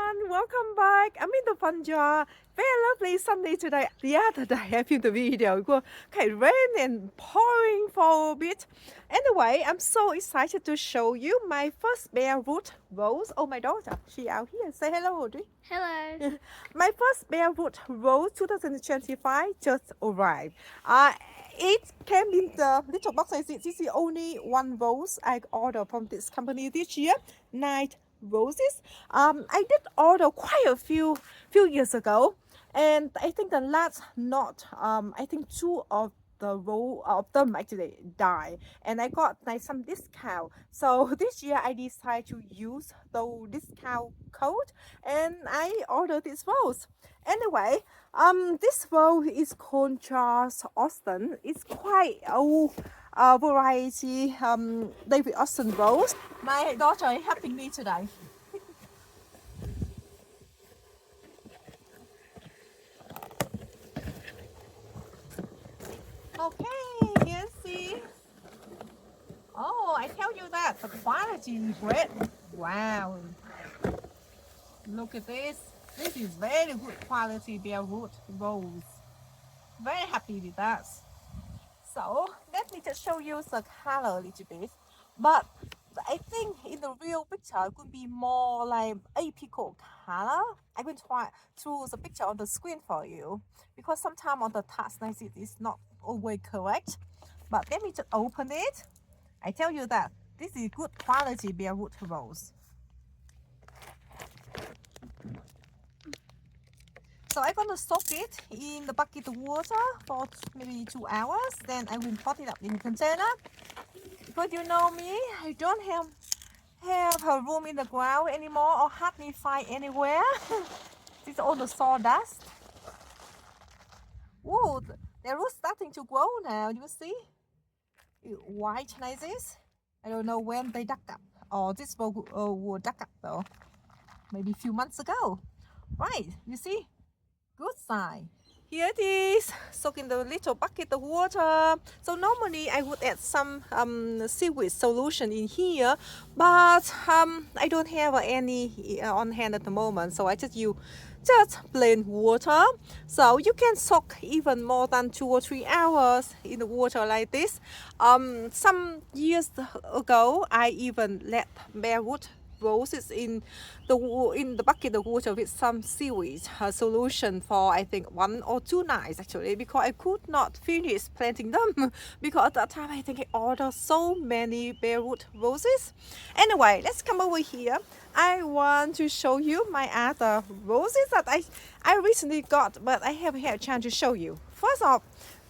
everyone, welcome back. I'm in the Punjab. Very lovely Sunday today. The other day I filmed the video. It was kind of rain and pouring for a bit. Anyway, I'm so excited to show you my first bare root rose. Oh, my daughter, she out here. Say hello, Audrey. Hello. My first bare root rose 2025 just arrived. It came in the little box. I see this is only one rose I ordered from this company this year. 9 roses. I did order quite a few years ago, and I think the last not I think two of the row of them actually died, and I got like some discount. So this year I decided to use the discount code, and I ordered this rose. Anyway, this rose is called Charles Austin. It's quite old variety David Austin rose. My daughter is helping me today. Okay, you see. Oh, I tell you that the quality is great. Wow. Look at this. This is very good quality bare root rose. Very happy with that. So let me just show you the color a little bit. But I think in the real picture it could be more like apricot color. I will try through the picture on the screen for you, because sometimes on the task like it is not always correct. But let me just open it. I tell you that this is good quality bare root rose. So I'm gonna soak it in the bucket of water for maybe 2 hours. Then I will pot it up in a container. Because you know me, I don't have a room in the ground anymore, or hardly find anywhere. This is all the sawdust. Whoa, the roots starting to grow now. You see, white like this. I don't know when they dug up, or this will dug up though. Maybe a few months ago. Right, you see. Good sign. Here it is, soak in the little bucket of water. So normally I would add some seaweed solution in here, but I don't have any on hand at the moment, so I just use just plain water. So you can soak even more than 2 or 3 hours in the water like this. Some years ago, I even let bare root roses in the bucket of water with some seaweed solution for I think 1 or 2 nights actually, because I could not finish planting them because at that time I think I ordered so many bare root roses. Anyway, let's come over here. I want to show you my other roses that I recently got, but I haven't had a chance to show you. First off,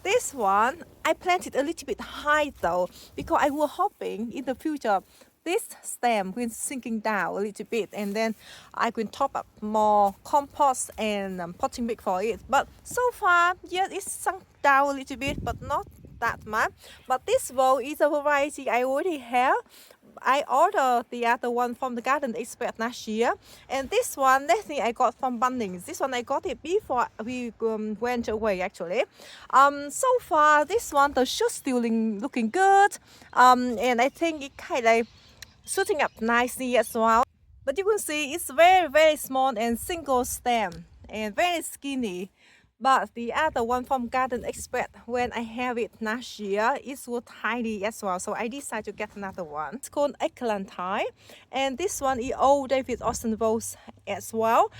this one I planted a little bit high though, because I was hoping in the future this stem will sinking down a little bit, and then I can top up more compost and potting mix for it. But so far, yes, it's sunk down a little bit, but not that much. But this rose is a variety I already have. I ordered the other one from the Garden Express last year, and this one, that thing I got from Bunnings. This one I got it before we went away actually. So far this one the shoot still looking good, and I think it kind of shooting up nicely as well. But you can see it's very small and single stem and very skinny. But the other one from Garden Express, when I have it last year, it was tiny as well. So I decided to get another one. It's called Eglantine. And this one is old David Austin rose as well.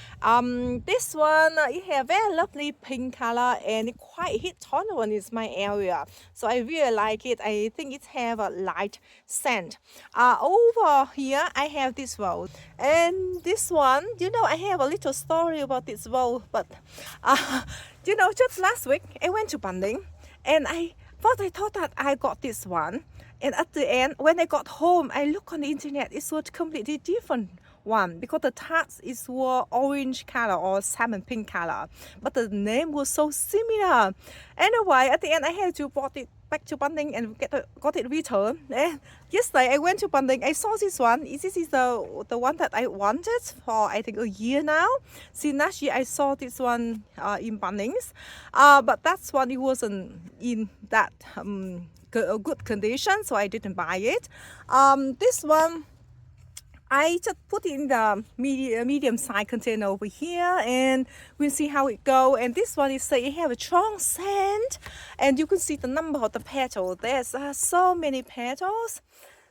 This one, it has very lovely pink color and quite heat tolerant in my area. So I really like it. I think it has a light scent. Over here, I have this rose. And this one, you know, I have a little story about this rose, but you know, just last week I went to Bunnings, and I thought that I got this one, and at the end when I got home I looked on the internet, it was completely different one, because the tags is were orange color or salmon pink color, but the name was so similar. Anyway, at the end I had to brought it back to Bunnings and got it returned. And yesterday I went to Bunnings, I saw this one. This is the one that I wanted for I think a year now. Since last year I saw this one in Bunnings, but that's one, it wasn't in that good condition, so I didn't buy it. This one I just put in the medium size container over here, and we'll see how it go. And this one is say it have a strong scent, and you can see the number of the petals. There's so many petals,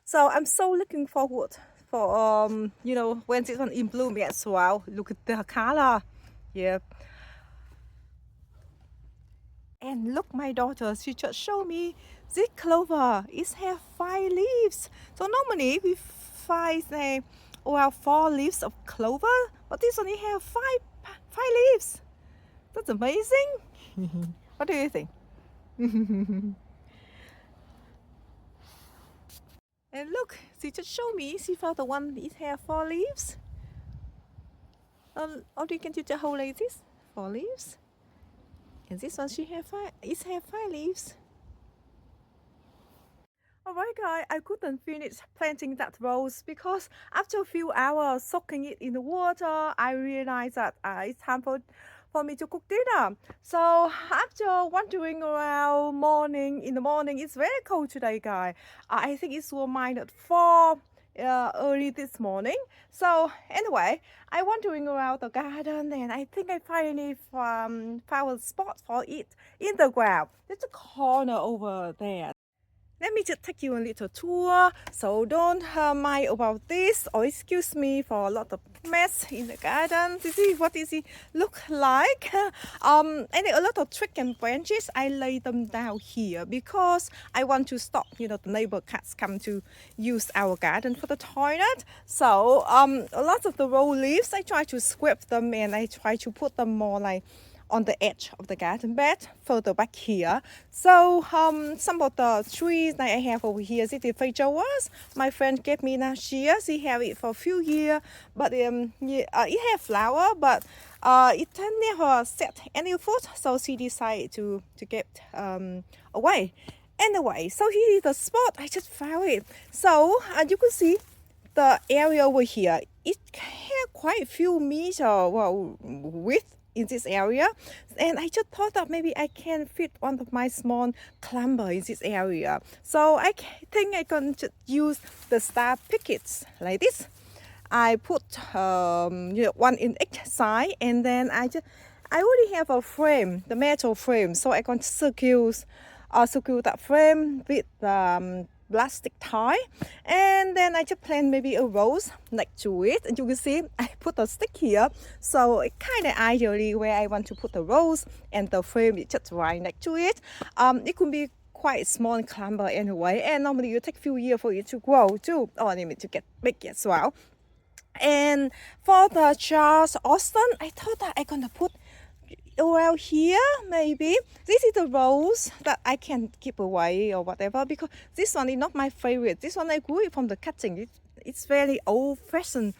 so I'm so looking forward for you know, when this one in bloom as well. Look at the color, yeah. And look, my daughter, she just showed me this clover. It has 5 leaves. So normally we find say, well, 4 leaves of clover, but this only have five leaves. That's amazing. What do you think? And look, she just showed me. She found the one it has 4 leaves. Or you can just hold like this, 4 leaves. And this one she have 5. It have 5 leaves. Alright guys, I couldn't finish planting that rose because after a few hours soaking it in the water, I realized that it's time for me to cook dinner. So after wandering around in the morning, it's very cold today guys. I think it's -4 early this morning. So anyway, I wandering around the garden and I think I finally found a spot for it in the ground. There's a corner over there. Let me just take you a little tour, so don't mind about this or excuse me for a lot of mess in the garden. This is what it look like. And a lot of twigs and branches, I lay them down here because I want to stop, you know, the neighbor cats come to use our garden for the toilet. So a lot of the raw leaves, I try to scrape them and I try to put them more like on the edge of the garden bed further back here. So some of the trees that I have over here, this is flowers. My friend gave me last year. She have it for a few years, but it have flower, but it never set any fruit. So she decided to get away. Anyway, so here is the spot. I just found it. So you can see the area over here. It has quite a few meters width in this area, and I just thought that maybe I can fit one of my small climber in this area. So I think I can just use the star pickets like this. I put you know, one in each side, and then I already have a frame, the metal frame, so I can circle that frame with plastic tie, and then I just plant maybe a rose next to it, and you can see I put a stick here, so it kind of ideally where I want to put the rose, and the frame is just right next to it. It could be quite small climber anyway, and normally it takes a few years for it to grow too, or I mean to get big as well. And for the Charles Austin, I thought that I'm gonna put around here maybe. This is the rose that I can keep away or whatever, because this one is not my favorite. This one I grew it from the cutting. It's very old-fashioned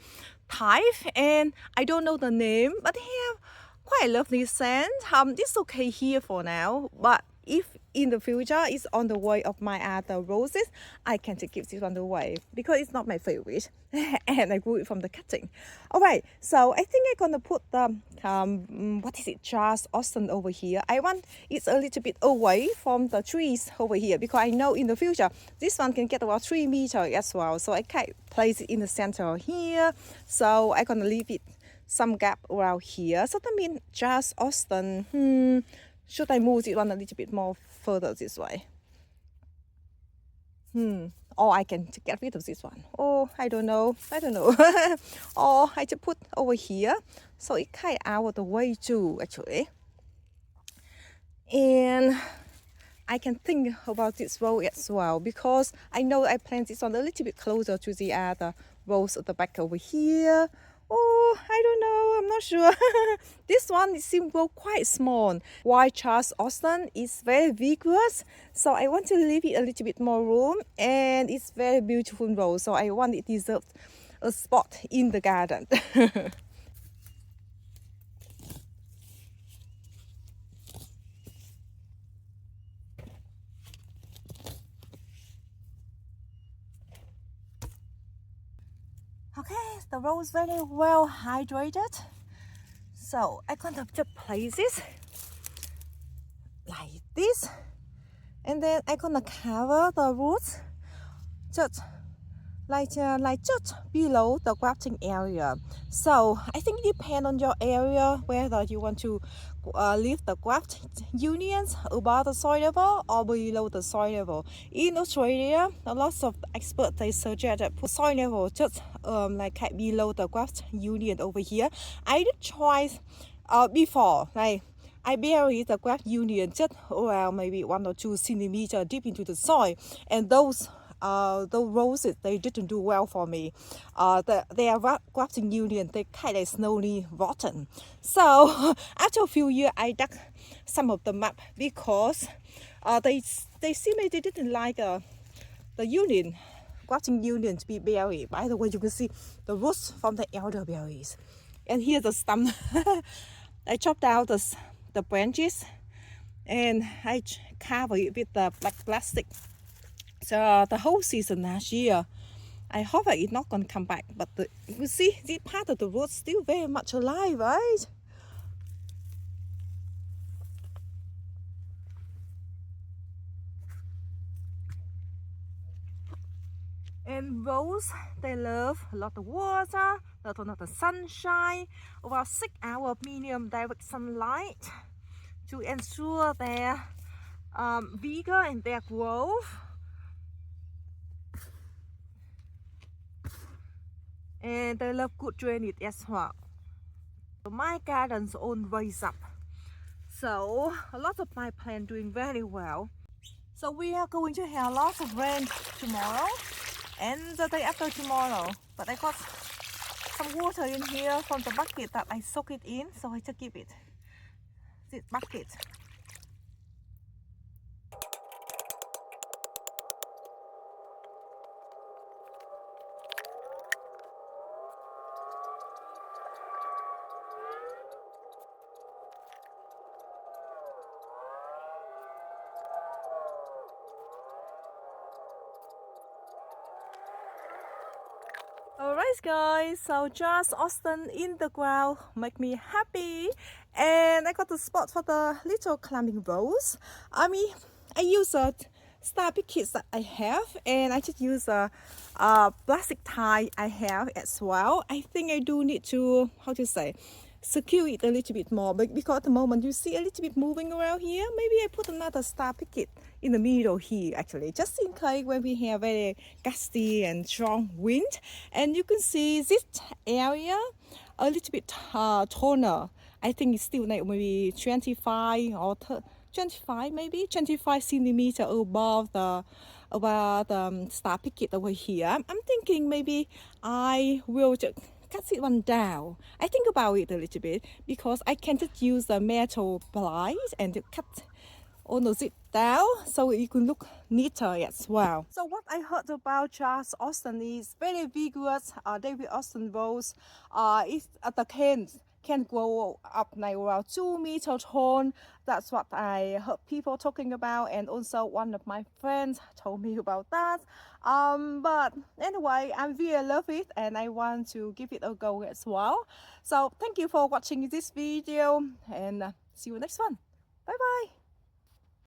type, and I don't know the name, but they have quite a lovely scent. It's okay here for now, but if in the future it's on the way of my other roses, I can take this one away because it's not my favorite and I grew it from the cutting. All right, so I think I'm gonna put the what is it, Charles Austin over here. I want it's a little bit away from the trees over here because I know in the future this one can get about 3 meters as well. So I can place it in the center here. So I'm gonna leave it some gap around here. So that means Charles Austin. Should I move it one a little bit more further this way? Or I can get rid of this one. Oh, I don't know. Or I just put over here, so it kind of out of the way too, actually. And I can think about this row as well, because I know I planted this one a little bit closer to the other rows at the back over here. Oh, I don't know, I'm not sure. This one seems quite small. While Charles Austin is very vigorous, so I want to leave it a little bit more room, and it's very beautiful rose, so I want it deserves a spot in the garden. Okay, the rose is very well hydrated. So I'm gonna just place this like this, and then I'm gonna cover the roots just like just below the grafting area. So I think it depends on your area whether you want to leave the graft unions above the soil level or below the soil level. In Australia, a lot of experts they suggest that put soil level just like below the graft union over here. I did try before, like I bury the graft union just around maybe 1 or 2 centimeters deep into the soil, and those roses they didn't do well for me. Their grafting union they kind of slowly rotten. So after a few years, I dug some of them up because they seem they didn't like the union grafting union to be buried. By the way, you can see the roots from the elderberries, and here's the stem. I chopped out the branches and I cover it with the black plastic. So the whole season last year, I hope that it's not going to come back. But you see, this part of the root still very much alive, right? And rose, they love a lot of water, a lot of sunshine, about 6 hours of medium direct sunlight to ensure their vigor and their growth. And they love good drainage as well. My gardens always up, so a lot of my plants doing very well. So we are going to have lots of rain tomorrow and the day after tomorrow. But I got some water in here from the bucket that I soak it in, so I just keep it this bucket. Alright guys, so just Austin in the ground make me happy, and I got the spot for the little climbing rose. I use a star pickets that I have, and I just use a plastic tie I have as well. I think I do need to, how to say, secure it a little bit more, but because at the moment you see a little bit moving around here, maybe I put another star picket in the middle here actually, just in case when we have very gusty and strong wind. And you can see this area a little bit taller. I think it's still like maybe 25 or 25 maybe 25 centimeters above the star picket over here. I'm thinking maybe I will just cut it one down. I think about it a little bit because I can just use the metal pliers and cut all of it down so it can look neater as well. So what I heard about Charles Austin is very vigorous. David Austin rose the canes can grow up like around 2 meters tall. That's what I heard people talking about, and also one of my friends told me about that. But anyway, I really love it and I want to give it a go as well. So thank you for watching this video, and see you next one. Bye bye.